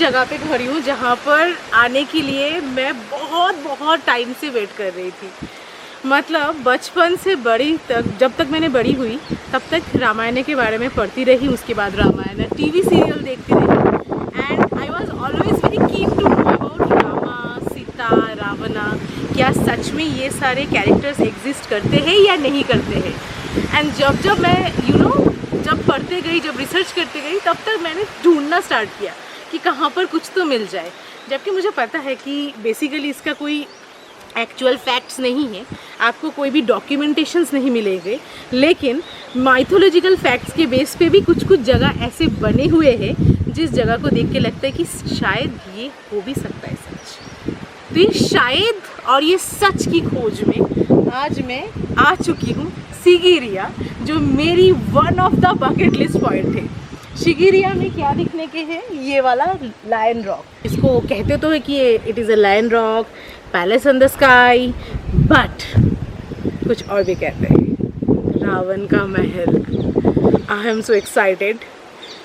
जगह पे खड़ी हूँ जहाँ पर आने के लिए मैं बहुत टाइम से वेट कर रही थी। मतलब बचपन से बड़ी तक, जब तक मैंने बड़ी हुई तब तक रामायण के बारे में पढ़ती रही, उसके बाद रामायण टीवी सीरियल देखती रही and I was always very keen to know about Rama, Sita, Ravana, क्या सच में ये सारे कैरेक्टर्स एग्जिस्ट करते हैं या नहीं करते हैं। एंड जब मैं जब पढ़ते गई, जब रिसर्च करते गई, तब तक मैंने ढूंढना स्टार्ट किया कि कहाँ पर कुछ तो मिल जाए, जबकि मुझे पता है कि बेसिकली इसका कोई एक्चुअल फैक्ट्स नहीं है, आपको कोई भी डॉक्यूमेंटेशंस नहीं मिलेंगे, लेकिन माइथोलॉजिकल फैक्ट्स के बेस पे भी कुछ जगह ऐसे बने हुए हैं जिस जगह को देख के लगता है कि शायद ये हो भी सकता है सच। तो ये शायद और ये सच की खोज में आज मैं आ चुकी हूँ सिगिरिया, जो मेरी one of the bucket list point है। सिगिरिया में क्या दिखने के हैं, ये वाला लायन रॉक, इसको कहते तो है कि it is a lion rock, palace in the sky, but कुछ और भी कहते हैं रावण का महल। I am so excited.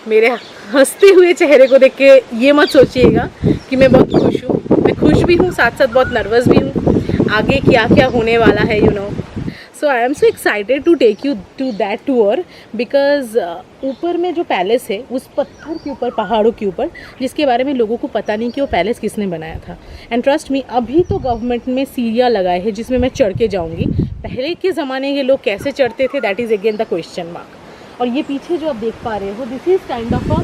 मेरे हंसते हुए चेहरे को देख के ये मत सोचिएगा कि मैं बहुत खुश हूँ, मैं खुश भी हूँ, साथ साथ बहुत नर्वस भी हूँ। आगे क्या क्या होने वाला है so I am so excited to take you to that tour, because ऊपर में जो पैलेस है उस पत्थर के ऊपर, पहाड़ों के ऊपर, जिसके बारे में लोगों को पता नहीं कि वो पैलेस किसने बनाया था। एंड ट्रस्ट मी, अभी तो गवर्नमेंट में सीढ़ियाँ लगाए हैं जिसमें मैं चढ़ के जाऊँगी। पहले के ज़माने के लोग कैसे चढ़ते थे, that is again the question mark. और ये पीछे जो आप देख पा रहे हो, this is kind of a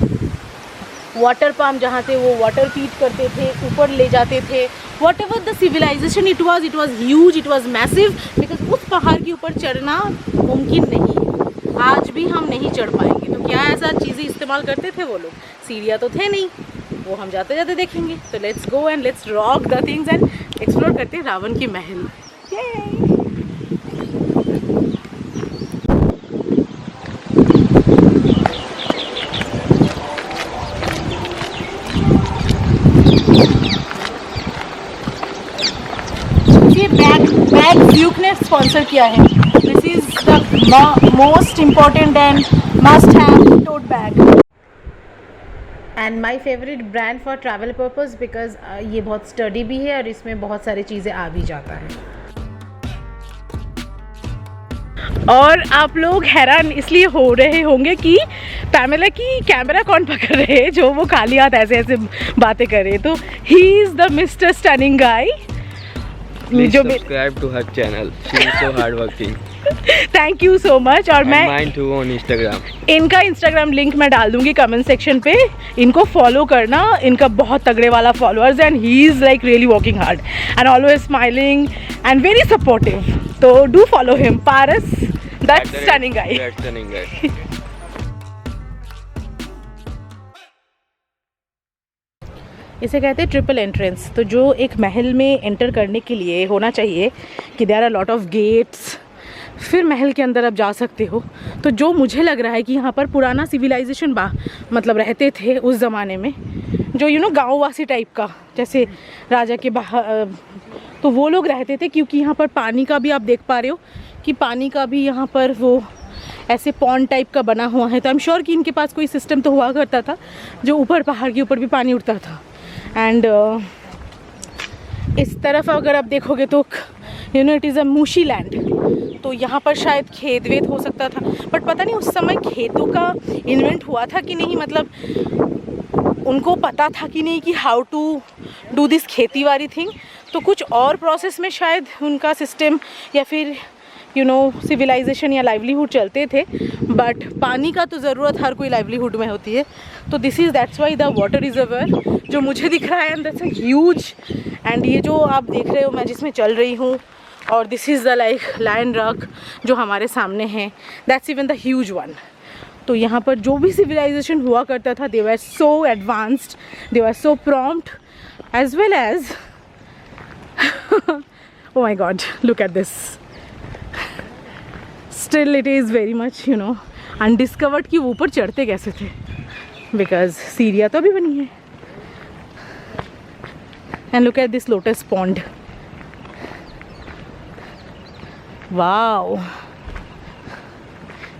water palm, जहाँ से वो वाटर फीड करते थे, ऊपर ले जाते थे। Whatever the civilization it was huge, it was massive, because उस पहाड़ के ऊपर चढ़ना मुमकिन नहीं है। आज भी हम नहीं चढ़ पाएंगे। तो क्या ऐसा चीज़ें इस्तेमाल करते थे वो लोग? सीढ़ियाँ तो थे नहीं, वो हम जाते जाते देखेंगे। तो let's go and let's rock the things and explore करते हैं रावण की महल। बैग ड्यूक ने स्पॉन्सर किया है। This is the most important and must have tote bag and my favourite brand for travel purpose, because ये बहुत स्टडी भी है और इसमें बहुत सारी चीज़ें आ भी जाता है। और आप लोग हैरान इसलिए हो रहे होंगे कि पैमेला की कैमरा कौन पकड़ रहे हैं, जो वो खाली हाथ ऐसे ऐसे बातें कर रहे हैं। तो he is the mister stunning guy. Please subscribe to her channel. She is so hardworking. Thank you so much. और मैं mine too on Instagram. इनका इंस्टाग्राम लिंक मैं डाल दूंगी कमेंट सेक्शन पे, इनको फॉलो करना। इनका बहुत तगड़े वाला followers and he is like really working hard and always smiling and very supportive. तो do follow him, Paras that stunning guy. इसे कहते हैं ट्रिपल एंट्रेंस। तो जो एक महल में एंटर करने के लिए होना चाहिए कि there are lot of gates, फिर महल के अंदर आप जा सकते हो। तो जो मुझे लग रहा है कि यहाँ पर पुराना सिविलाइजेशन मतलब रहते थे उस ज़माने में, जो गाँववासी टाइप का, जैसे राजा के बाहर, तो वो लोग रहते थे। क्योंकि यहाँ पर पानी का भी आप देख पा रहे हो कि पानी का भी यहाँ पर वो ऐसे पॉन्ड टाइप का बना हुआ है। तो आई एम श्योर कि इनके पास कोई सिस्टम तो हुआ करता था जो ऊपर पहाड़ के ऊपर भी पानी उठता था। एंड इस तरफ अगर आप देखोगे तो it is a Mushi land. तो यहाँ पर शायद खेत वेत हो सकता था, बट पता नहीं उस समय खेतों का इन्वेंट हुआ था कि नहीं, मतलब उनको पता था कि नहीं कि हाउ टू डू दिस खेती वाली थिंग। तो कुछ और प्रोसेस में शायद उनका सिस्टम या फिर सिविलाइजेशन या लाइवलीहुड चलते थे। बट पानी का तो ज़रूरत हर कोई लाइवलीहुड में होती है। तो that's why the water reservoir जो मुझे दिख रहा है, and that's a huge. And ये जो आप देख रहे हो मैं जिसमें चल रही हूँ, और this is the like lion rock जो हमारे सामने है, that's even the huge one. तो यहाँ पर जो भी सिविलाइजेशन हुआ करता था, they were so advanced, they were so prompt, as well as oh my god, look at this. Still it is very much undiscovered कि वो ऊपर चढ़ते कैसे थे, बिकॉज सीढ़ियाँ तो अभी बनी है। And look at this lotus pond, wow,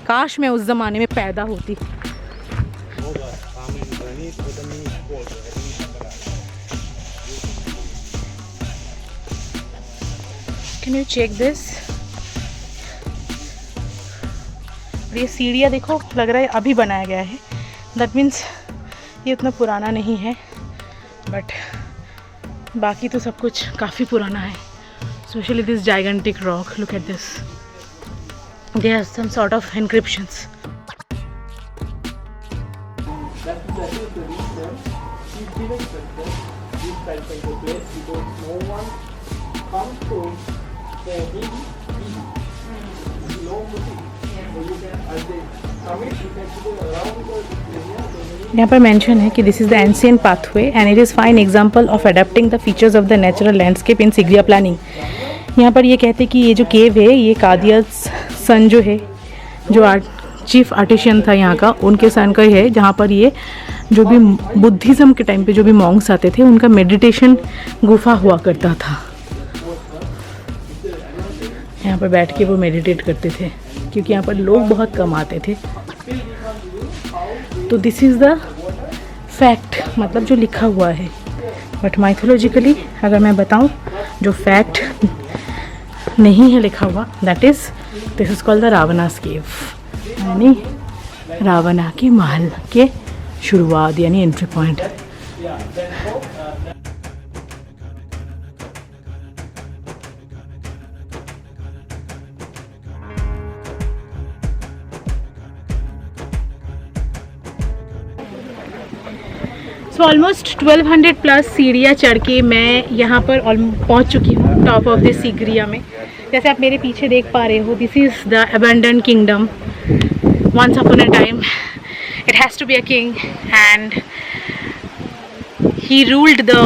काश मैं उस ज़माने में पैदा होती। Can you check this? ये सीढ़ियाँ देखो, लग रहा है अभी बनाया गया है। दैट मीन्स ये उतना पुराना नहीं है, बट बाकी तो सब कुछ काफ़ी पुराना है। Specially this gigantic rock, look at this, they have some sort of inscriptions. यहाँ पर मेंशन है कि this is the ancient pathway and it is fine example of adapting the features of the natural landscape in Sigiriya planning. यहाँ पर ये कहते हैं कि ये जो केव है ये कादिया सन जो है, जो चीफ आर्टिशियन था यहाँ का, उनके सन का ही है, जहाँ पर ये जो भी बुद्धिज़्म के टाइम पे जो भी मॉन्क्स आते थे उनका मेडिटेशन गुफा हुआ करता था। यहाँ पर बैठ के वो मेडिटेट करते थे, क्योंकि यहाँ पर लोग बहुत कम आते थे। तो दिस इज़ द फैक्ट, मतलब जो लिखा हुआ है। बट माइथोलॉजिकली अगर मैं बताऊँ, जो फैक्ट नहीं है लिखा हुआ, that is this is called the Ravana's cave, यानी रावणा के महल के शुरुआत, यानी entry point. So almost 1200 plus सीढ़ियाँ चढ़ के मैं यहाँ पर पहुँच चुकी हूँ टॉप ऑफ दिस सिगरिया में। जैसे आप मेरे पीछे देख पा रहे हो, this is the abandoned kingdom. Once upon a time it has to be a king and he ruled the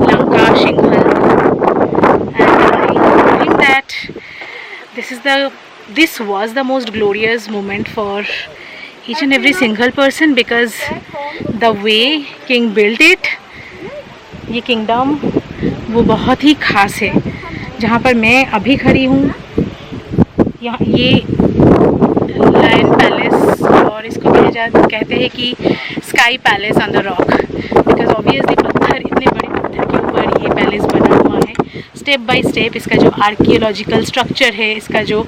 Lanka Shinghal, and I think that this was the most glorious moment for each and every single person, because the way king built it, ये kingdom वो बहुत ही खास है। जहाँ पर मैं अभी खड़ी हूँ, यहाँ ये लायन पैलेस, और इसको कहते हैं कि sky palace on the rock, because obviously पत्थर, इतने बड़े पत्थर के ऊपर ये पैलेस बना हुआ है। स्टेप बाय स्टेप इसका जो आर्कियोलॉजिकल स्ट्रक्चर है, इसका जो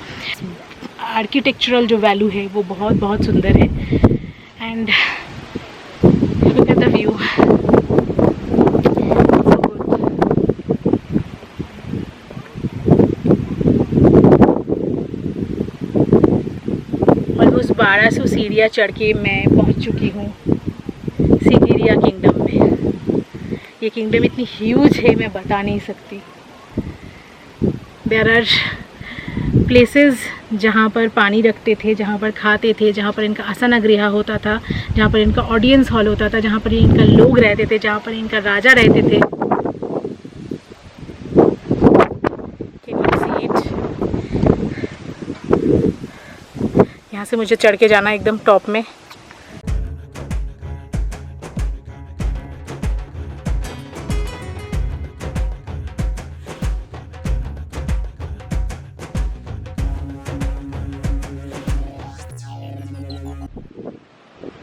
आर्किटेक्चरल जो वैल्यू है, वो बहुत बहुत सुंदर है। And look at the view. Almost 1200 सीढ़ियाँ चढ़ के मैं पहुँच चुकी हूँ सिगिरिया किंगडम में। ये किंगडम इतनी ह्यूज है, मैं बता नहीं सकती। देयर आर प्लेसेस जहाँ पर पानी रखते थे, जहाँ पर खाते थे, जहाँ पर इनका आसना गृह होता था, जहाँ पर इनका ऑडियंस हॉल होता था, जहाँ पर इनका लोग रहते थे, जहाँ पर इनका राजा रहते थे। Can you see it? यहाँ से मुझे चढ़ के जाना एकदम टॉप में।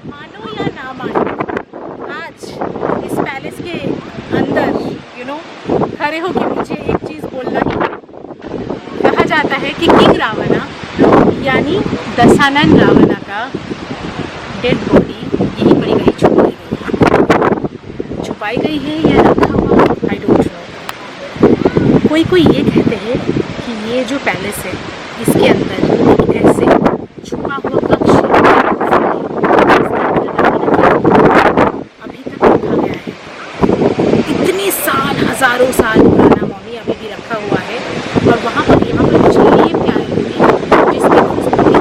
मानो या ना मानो, आज इस पैलेस के अंदर खड़े होकर मुझे एक चीज़ बोलना ही। कहा जाता है कि किंग रावणा यानी दशानन रावणा का डेड बॉडी यहीं पड़ी गई, छुपाई गई है या रखा हुआ, आई डोंट नो। कोई ये कहते हैं कि ये जो पैलेस है, इसके अंदर एक ऐसे छुपा हुआ कक्ष अभी तक रखा गया है। इतने साल, हज़ारों साल पुराना मॉमी अभी भी रखा हुआ है। और वहाँ पर यहाँ पर कुछ लिए प्यारी हुई, जिसके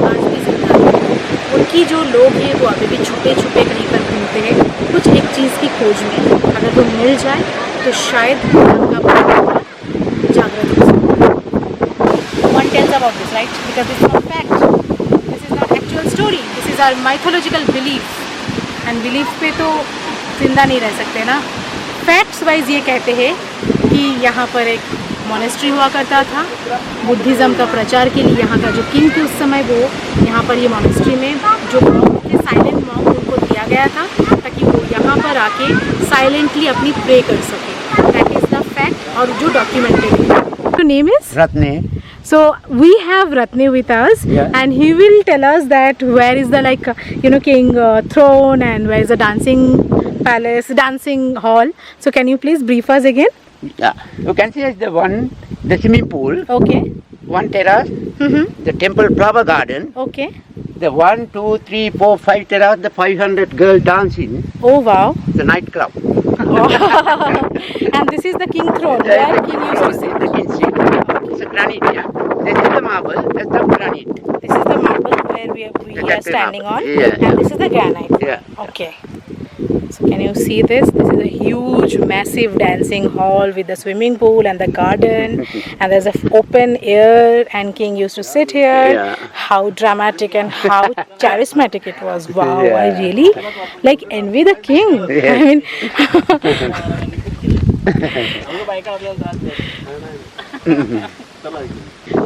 आज भी जिंदा है। उनकी जो लोग हैं वो अभी भी छुपे छुपे कहीं पर घूमते हैं, कुछ एक चीज़ की खोज में। अगर वो मिल जाए तो शायद उनका जागृत हो सकता है। One tales about this, right? Because this is not fact, this is not actual story, this is our mythological belief. And belief पे तो जिंदा नहीं रह सकते ना। फैक्ट्स वाइज ये कहते हैं कि यहाँ पर एक मोनेस्ट्री हुआ करता था बुद्धिज़्म का प्रचार के लिए। यहाँ का जो किंग थे उस समय, वो यहाँ पर ये मोनेस्ट्री में जो मॉन्क थे, साइलेंट मॉन्क, उनको दिया गया था ताकि वो यहाँ पर आके साइलेंटली अपनी प्रे कर सके। दैट इज़ द फैक्ट, और जो डॉक्यूमेंटेड है। Your name is? Ratne. So we have Ratne with us, Yeah. and he will tell us that where is the king throne, and where is the dancing palace, dancing hall. So can you please brief us again? Yeah. You can see the swimming pool, Okay. one terrace, Mm-hmm. the temple flower garden, Okay. the 1, 2, 3, 4, 5 terrace, the 500 girl dancing, Oh wow. the nightclub. And this is the king throne where king used to sit. The king seat. It's a granite, yeah. This is the marble, that's the granite. This is the marble where we are That's the standing on, marble. Yeah, and yeah. this is the granite. Yeah. Okay. So can you see this? This is a huge, massive dancing hall with the swimming pool and the garden, and there's an open air. And king used to sit here. Yeah. How dramatic and how charismatic it was! Wow, I Yeah. really envy the king. Yeah. I mean.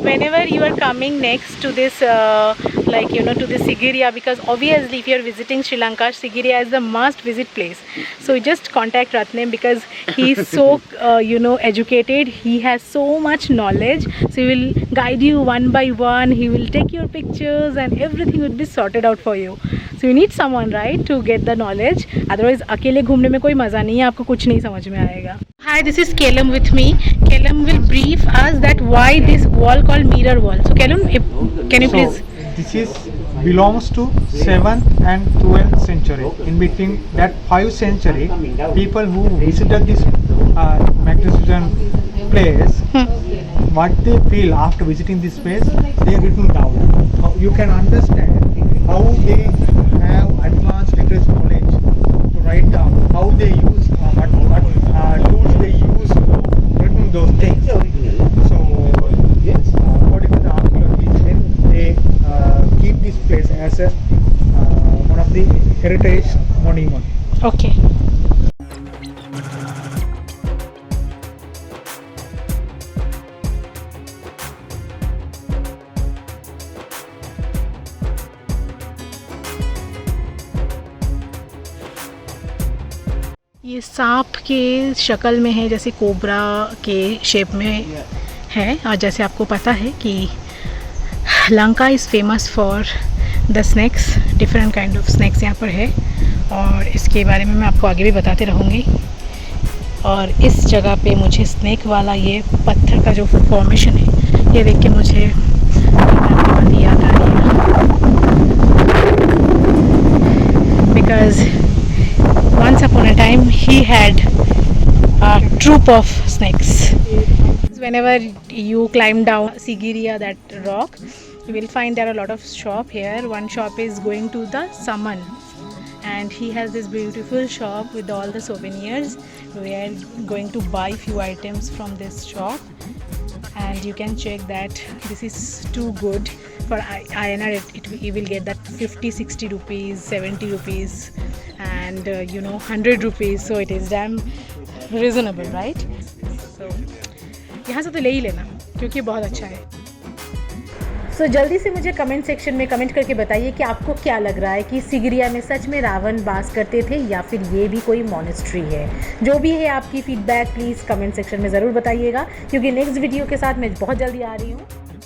Whenever you are coming next to this to this Sigiriya, because obviously if you are visiting Sri Lanka, Sigiriya is the must visit place. So just contact Ratne, because he is so educated, he has so much knowledge, so he will guide you one by one, he will take your pictures, and everything will be sorted out for you. So you need someone, right, to get the knowledge. Otherwise अकेले घूमने में कोई मज़ा नहीं है, आपको कुछ नहीं समझ में आएगा. Hi, this is Kelam with me. Kelam will brief us that why this wall called mirror wall. So Kelam, can you please? This belongs to 7th and 12th century. In between that 5th century, people who visited this magnificent place, what they feel after visiting this place, they have written down. You can understand how they have advanced literature knowledge to write down, how they use, what tools they use to written those things. So, according to the archaeologists, they keep this place as a one of the heritage monument. Okay. ये सांप के शक्ल में है, जैसे cobra के shape में है. और जैसे आपको पता है कि Lanka is famous for the snacks, different kind of snacks यहाँ पर है, और इसके बारे में मैं आपको आगे भी बताते रहूँगी. और इस जगह पे मुझे स्नैक वाला ये पत्थर का जो फॉर्मेशन है, ये देख के मुझे बात याद आ रही है. Because once upon a time he had a troop of snakes. Whenever you climb down Sigiriya, that rock, you will find there are a lot of shop here. One shop is going to the Saman, and he has this beautiful shop with all the souvenirs. We are going to buy few items from this shop, and you can check that this is too good for INR. You will get that 50-60 rupees, 70 rupees, and 100 rupees. So it is damn reasonable, right? So यहाँ से तो ले ही लेना, क्योंकि बहुत अच्छा है. सो जल्दी से मुझे कमेंट सेक्शन में कमेंट करके बताइए कि आपको क्या लग रहा है कि सिगिरिया में सच में रावण वास करते थे, या फिर ये भी कोई मॉनेस्ट्री है. जो भी है आपकी फीडबैक प्लीज़ कमेंट सेक्शन में ज़रूर बताइएगा, क्योंकि नेक्स्ट वीडियो के साथ मैं बहुत जल्दी आ रही हूँ.